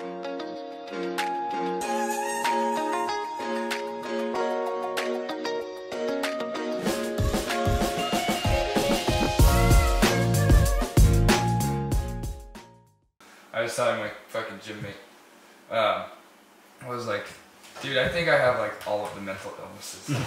I was telling my fucking gym mate, I was like, dude, I think I have like all of the mental illnesses.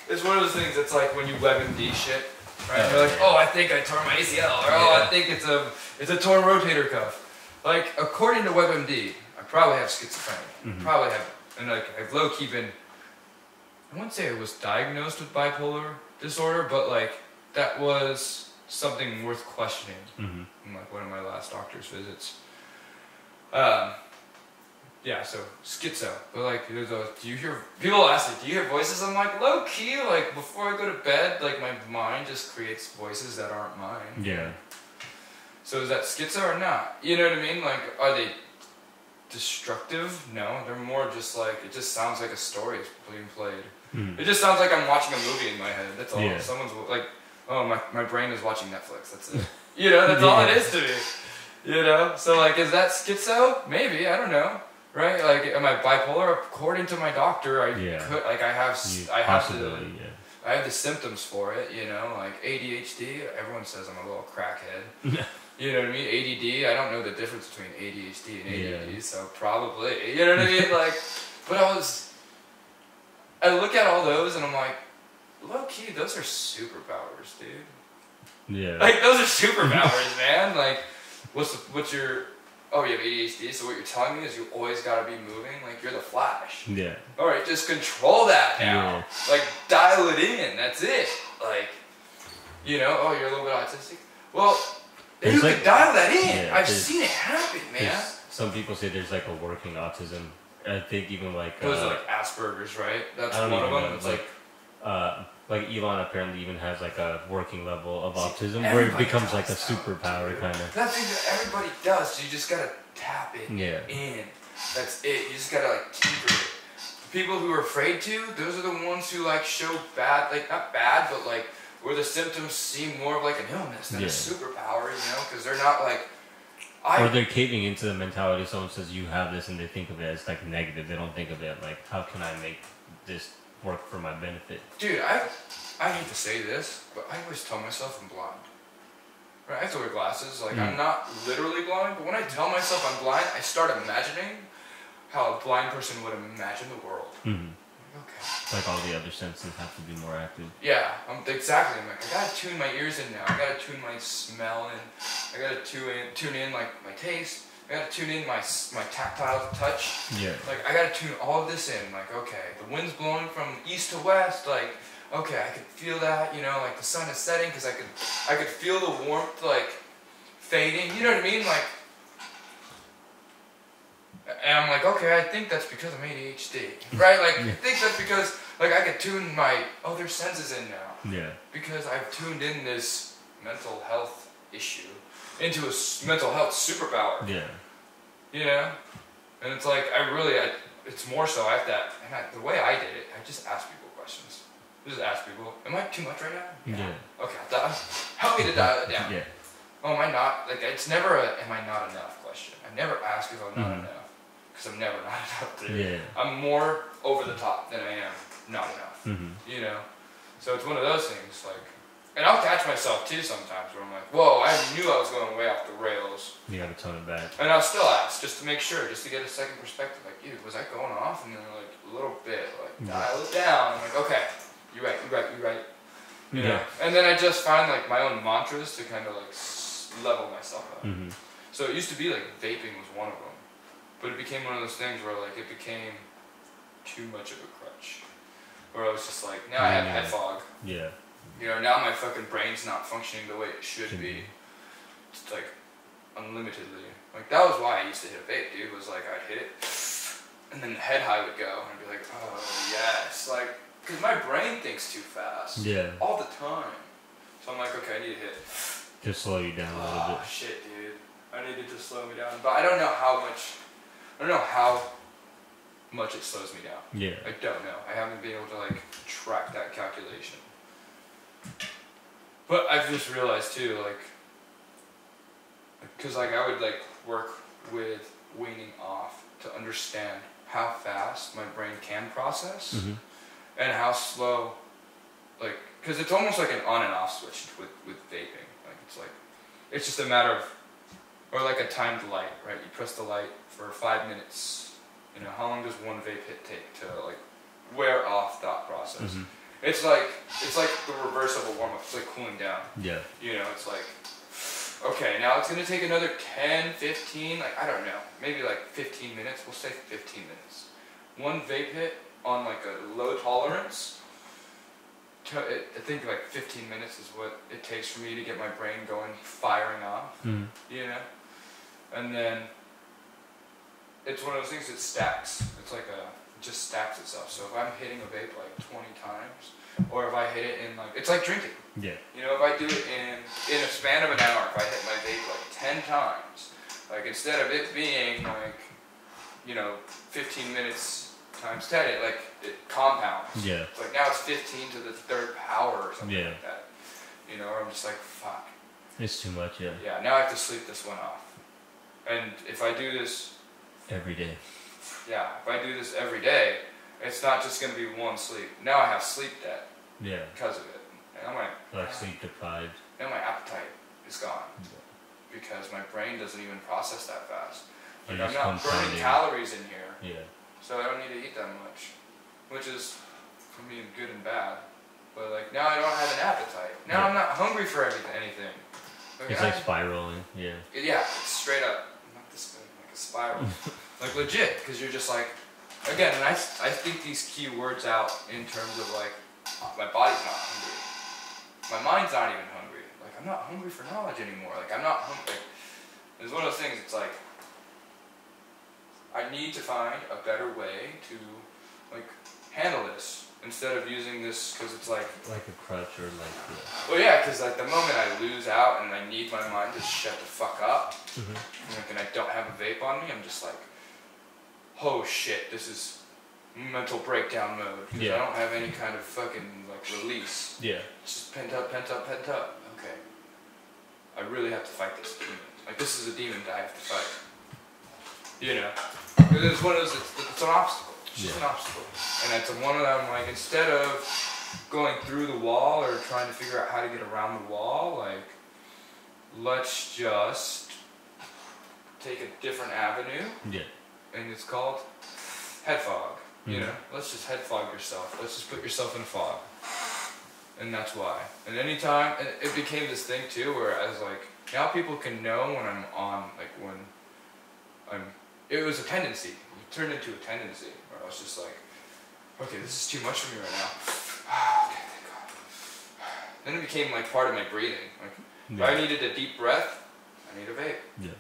It's one of those things that's like when you WebMD shit, right? You're like, oh, I think I tore my ACL, or oh, I think it's a torn rotator cuff. Like, according to WebMD, I probably have schizophrenia. Probably have, and like, I've low-key been, I wouldn't say I was diagnosed with bipolar disorder, but like, that was something worth questioning in like one of my last doctor's visits. Yeah, so schizo. But like, do you hear, people ask me, do you hear voices? I'm like, low key, like before I go to bed, like my mind just creates voices that aren't mine. Yeah. So is that schizo or not? You know what I mean? Like, are they destructive? No, they're more just like, it just sounds like a story is being played. It just sounds like I'm watching a movie in my head. That's all. Yeah. Someone's like, oh, my brain is watching Netflix. That's it. You know, that's all it is to me. You know? So like, is that schizo? Maybe, I don't know. Right? Like, am I bipolar? According to my doctor, I could, like, I have the symptoms for it, you know, like ADHD. Everyone says I'm a little crackhead. You know what I mean? ADD. I don't know the difference between ADHD and ADD, so probably. You know what I mean? Like, but I look at all those and I'm like, low key, those are superpowers, dude. Yeah. Like, those are superpowers, man. Like, what's your... Oh, you have ADHD, so what you're telling me is you always gotta be moving? Like, you're the Flash. Yeah. Alright, just control that now. Yeah. Like, dial it in, that's it. Like, you know, oh, you're a little bit autistic? Well, you can dial that in. Yeah, I've seen it happen, man. Some people say there's like a working autism. I think even like... Those are like Asperger's, right? That's one of them. It's like Elon apparently even has like a working level of autism where it becomes like a superpower kind of. That thing that everybody does, so you just gotta tap it in. That's it. You just gotta like tinker it. The people who are afraid to, those are the ones who like show bad, like not bad, but like where the symptoms seem more of like an illness than a superpower, you know, because they're not like. Or they're caving into the mentality. Someone says you have this, and they think of it as like negative. They don't think of it like, how can I make this work for my benefit? Dude, I hate to say this, but I always tell myself I'm blind. Right? I have to wear glasses. Like, I'm not literally blind, but when I tell myself I'm blind, I start imagining how a blind person would imagine the world. Okay. Like all the other senses have to be more active. Yeah, exactly. I'm like, I gotta tune my ears in now. I gotta tune my smell in. I gotta tune in like my taste. I gotta tune in my tactile touch. Yeah. Like, I gotta tune all of this in. Like, okay, the wind's blowing from east to west. Like, okay, I could feel that. You know, like the sun is setting because I could feel the warmth like fading. You know what I mean? Like, and I'm like, okay, I think that's because I'm ADHD, right? Like, I think that's because like I could tune my other senses in now. Yeah. Because I've tuned in this mental health issue into a mental health superpower. Yeah. You know? And it's like, it's more so, the way I did it, I just ask people questions. I just ask people, am I too much right now? Yeah. Okay, help me to dial it down. Yeah. Oh, am I not, like, it's never a, am I not enough question. I never ask if I'm not enough. Because I'm never not enough, dude. Yeah. I'm more over the top than I am not enough. You know? So it's one of those things, like, and I'll catch myself too sometimes where I'm like, whoa, I knew I was going way off the rails. You gotta tone it back. And I'll still ask, just to make sure, just to get a second perspective. Like, dude, was I going off? And then like, a little bit, like, dial it down. I'm like, okay, you're right. You know? And then I just find like my own mantras to kind of like level myself up. So it used to be like vaping was one of them. But it became one of those things where like it became too much of a crutch. Where I was just like, now I have head fog. Yeah. You know, now my fucking brain's not functioning the way it should be. It's like, unlimitedly. Like, that was why I used to hit a vape, dude, was like, I'd hit it, and then the head high would go, and I'd be like, oh, yes. Like, because my brain thinks too fast. Yeah. All the time. So I'm like, okay, I need to hit. Just slow you down a little bit. Oh, shit, dude. I need to just slow me down. But I don't know how much it slows me down. Yeah. I don't know. I haven't been able to, like, track that calculation. But I've just realized too, like, because like I would like work with weaning off to understand how fast my brain can process and how slow, like, because it's almost like an on and off switch with vaping. Like, it's just a matter of, or like a timed light, right? You press the light for 5 minutes. You know, how long does one vape hit take to like wear off thought process? It's like the reverse of a warm up. It's like cooling down. Yeah. You know, it's like, okay, now it's gonna take another 10, 15, like I don't know, maybe like 15 minutes. We'll say 15 minutes. One vape hit on like a low tolerance. I think like 15 minutes is what it takes for me to get my brain going, firing off. You know, and then it's one of those things that stacks. It's like it just stacks itself. So if I'm hitting a vape like 20 times, or if I hit it in like, it's like drinking. Yeah. You know, if I do it in a span of an hour, if I hit my vape like 10 times, like instead of it being like, you know, 15 minutes times 10, it compounds. Yeah. Like now it's 15 to the third power or something like that. You know, or I'm just like, fuck. It's too much, yeah. Yeah, now I have to sleep this one off. And if I do this every day. Yeah, if I do this every day, it's not just going to be one sleep. Now I have sleep debt. Yeah. Because of it. And I'm like sleep deprived. And my appetite is gone. Yeah. Because my brain doesn't even process that fast. Like I'm not burning calories in here. Yeah. So I don't need to eat that much. Which is, for me, good and bad. But like now I don't have an appetite. Now I'm not hungry for anything. It's like spiraling, yeah. Yeah, it's straight up. Not this thing, like a spiral. Like legit, because you're just like, again, and I think these key words out in terms of like, my body's not hungry. My mind's not even hungry. Like, I'm not hungry for knowledge anymore. Like, I'm not hungry. It's one of those things, it's like, I need to find a better way to, like, handle this. Instead of using this, because it's like a crutch or like. Yeah. Well, yeah, because like the moment I lose out and I need my mind to shut the fuck up, and I don't have a vape on me, I'm just like, oh shit, this is mental breakdown mode. Because I don't have any kind of fucking like release. Yeah. It's just pent up. Okay. I really have to fight this demon. Like this is a demon that I have to fight. You know, because it's one of those. It's an obstacle. It's just an obstacle. And it's one of them, like, instead of going through the wall or trying to figure out how to get around the wall, like, let's just take a different avenue. Yeah. And it's called head fog. You know? Let's just head fog yourself. Let's just put yourself in a fog. And that's why. And anytime, and it became this thing too, where I was like, now people can know when I'm on, like, when it was a tendency. It turned into a tendency. I was just like, okay, this is too much for me right now. Okay, thank God. Then it became like part of my breathing. Like, if I needed a deep breath, I need a vape. Yeah.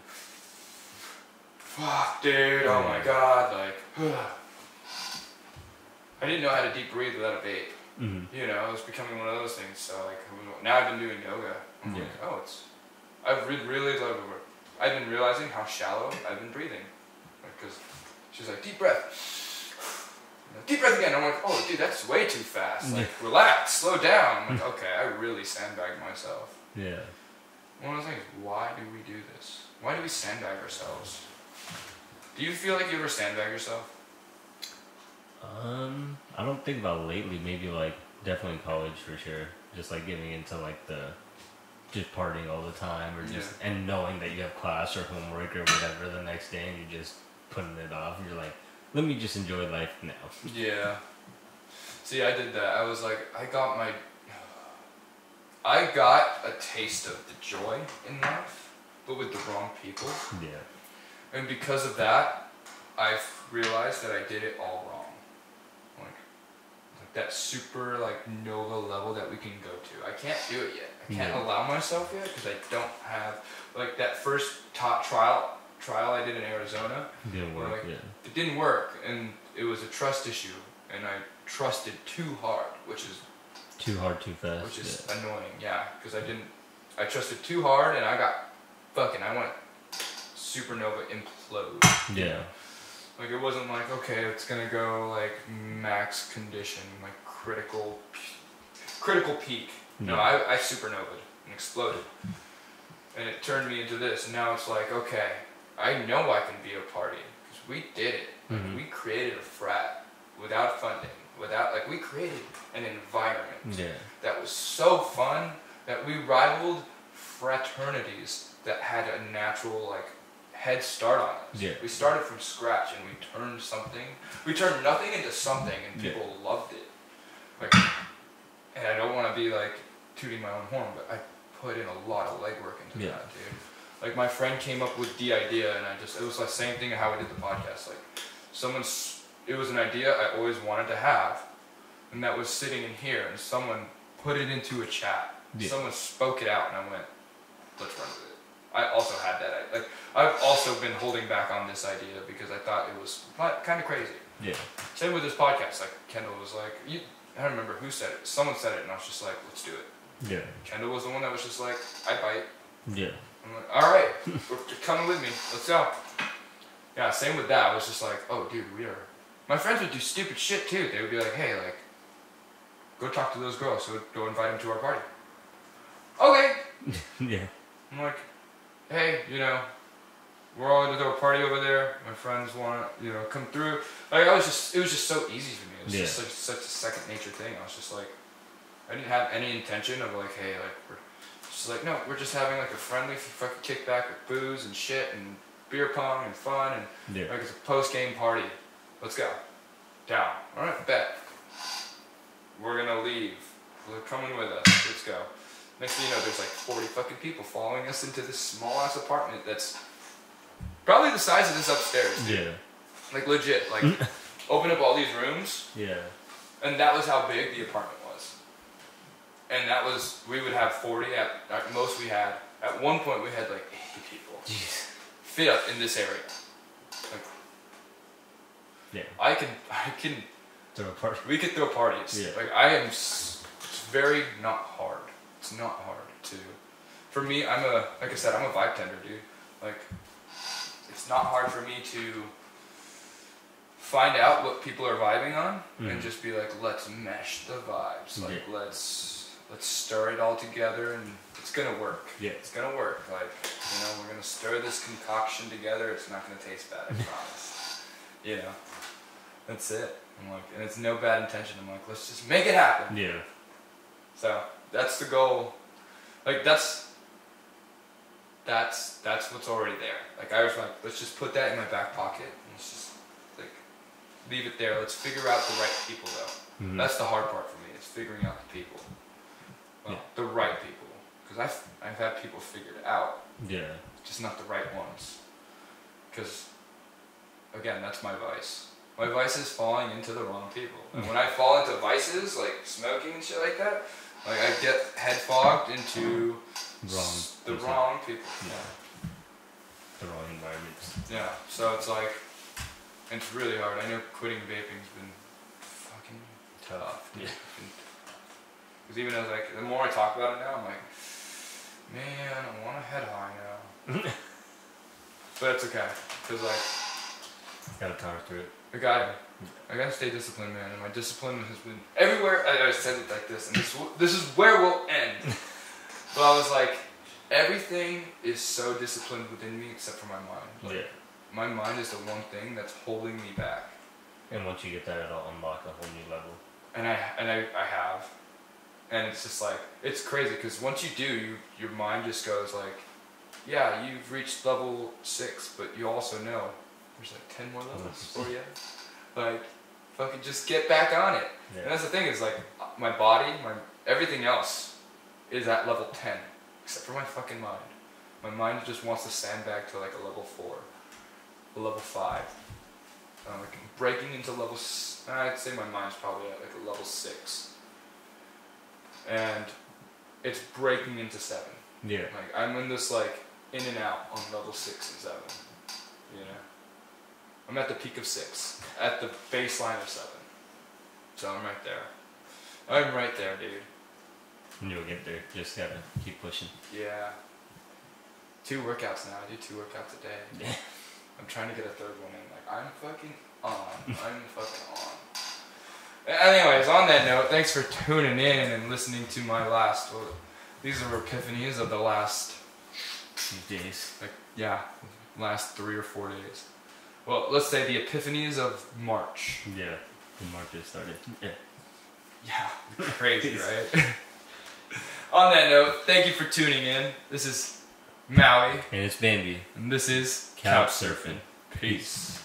Fuck, dude, oh my God, like, I didn't know how to deep breathe without a vape. You know, it was becoming one of those things. So like, now I've been doing yoga. I'm like, oh, I've been realizing how shallow I've been breathing. Because she's like, deep breath. Deep breath again. I'm like, oh, dude, that's way too fast. Like, relax, slow down. I'm like, okay, I really sandbagged myself. Yeah. One of the things, why do we do this? Why do we sandbag ourselves? Do you feel like you ever sandbag yourself? I don't think about lately. Maybe like definitely college for sure. Just like getting into like just partying all the time, or just and knowing that you have class or homework or whatever the next day, and you're just putting it off. You're like, let me just enjoy life now. Yeah. See, I did that. I was like, I got a taste of the joy in life, but with the wrong people. Yeah. And because of that, I've realized that I did it all wrong. Like that super like Nova level that we can go to. I can't do it yet. I can't allow myself yet because I don't have like that first trial I did in Arizona. Didn't work. Like, it didn't work, and it was a trust issue, and I trusted too hard, which is too hard, too fast, which is annoying. Yeah, because I trusted too hard, and I went supernova implode. Yeah. Like it wasn't like, okay, it's gonna go like max condition, like critical peak. No, I supernovaed and exploded. And it turned me into this, and now it's like, okay, I know I can be a party because we did it. Mm-hmm. We created a frat without funding, we created an environment that was so fun that we rivaled fraternities that had a natural head start on us. Yeah. We started from scratch and we turned nothing into something, and people loved it. And I don't want to be tooting my own horn, but I put in a lot of legwork into that, dude. My friend came up with the idea, and it was the same thing how we did the podcast. It was an idea I always wanted to have, and that was sitting in here, and someone put it into a chat. Yeah. Someone spoke it out, and I went, let's run with it. I also had that. I've also been holding back on this idea because I thought it was kind of crazy. Yeah. Same with this podcast. Kendall was I don't remember who said it. Someone said it, and I was just like, let's do it. Yeah. Kendall was the one that was just like, I bite. Yeah. I'm like, all right, you're coming with me. Let's go. Yeah, same with that. I was just like, oh, dude, my friends would do stupid shit, too. They would be like, hey, go talk to those girls. So go invite them to our party. Okay. Yeah. I'm like, hey, we're all going to do a party over there. My friends want to, come through. It was just so easy for me. It was just such a second nature thing. I was just I didn't have any intention of hey, we're just no, we're just having a friendly fucking kickback with booze and shit and beer pong and fun and it's a post-game party. Let's go. Down. All right, bet. We're gonna leave. They're coming with us. Let's go. Next thing you know, there's 40 fucking people following us into this small ass apartment that's probably the size of this upstairs. Dude. Yeah. Legit. Open up all these rooms. Yeah. And that was how big the apartment was. And we would have 40 at most we had. At one point we had 80 people. Jeez. Fit up in this area. Yeah. I can throw a party. We could throw parties. Yeah. It's very not hard. It's not hard to. For me, I'm a vibe tender, dude. It's not hard for me to find out what people are vibing on and just be let's mesh the vibes. Let's stir it all together and it's gonna work. Yeah. It's gonna work. We're gonna stir this concoction together. It's not gonna taste bad, I promise. That's it. And it's no bad intention. I'm let's just make it happen. Yeah. So that's the goal. That's what's already there. I was let's just put that in my back pocket and let's just leave it there. Let's figure out the right people though. Mm-hmm. That's the hard part for me. It's figuring out the people. Well, the right people. Because I've had people figured out. Yeah. Just not the right ones. Because again, that's my vice. My vice is falling into the wrong people. And when I fall into vices smoking and shit like that, I get head fogged into the wrong people. Yeah. The wrong environments. Yeah. So it's really hard. I know quitting vaping's been fucking tough. Yeah. Because even as the more I talk about it now, I'm man, I want to head high now. But it's okay. Because gotta power through it. I gotta stay disciplined, man. And my discipline has been everywhere. I said it like this, and this is where we'll end. But I was everything is so disciplined within me except for my mind. My mind is the one thing that's holding me back. And once you get that, it'll unlock a whole new level. And I have. And it's just it's crazy because once you do, your mind just goes yeah, you've reached level 6, but you also know there's 10 more levels for you. Fucking just get back on it. Yeah. And that's the thing is my body, everything else is at level 10, except for my fucking mind. My mind just wants to sandbag to a level 4, a level 5. Breaking into level. I'd say my mind's probably at a level 6. And it's breaking into 7. Yeah. I'm in this in and out on level 6 and 7. I'm at the peak of 6, at the baseline of 7. So I'm right there. I'm right there, dude. And you'll get there. Just gotta keep pushing. Yeah. 2 workouts now. I do 2 workouts a day. Yeah. I'm trying to get a 3rd one in. I'm fucking on. I'm fucking on. Anyways, on that note, thanks for tuning in and listening to my last. These are epiphanies of the last few days. Yeah, last 3 or 4 days. Well, let's say the epiphanies of March. Yeah, the March just started. Yeah. Yeah, crazy, right? On that note, thank you for tuning in. This is Maui. And it's Bambi. And this is Couch Couch Surfing. Peace.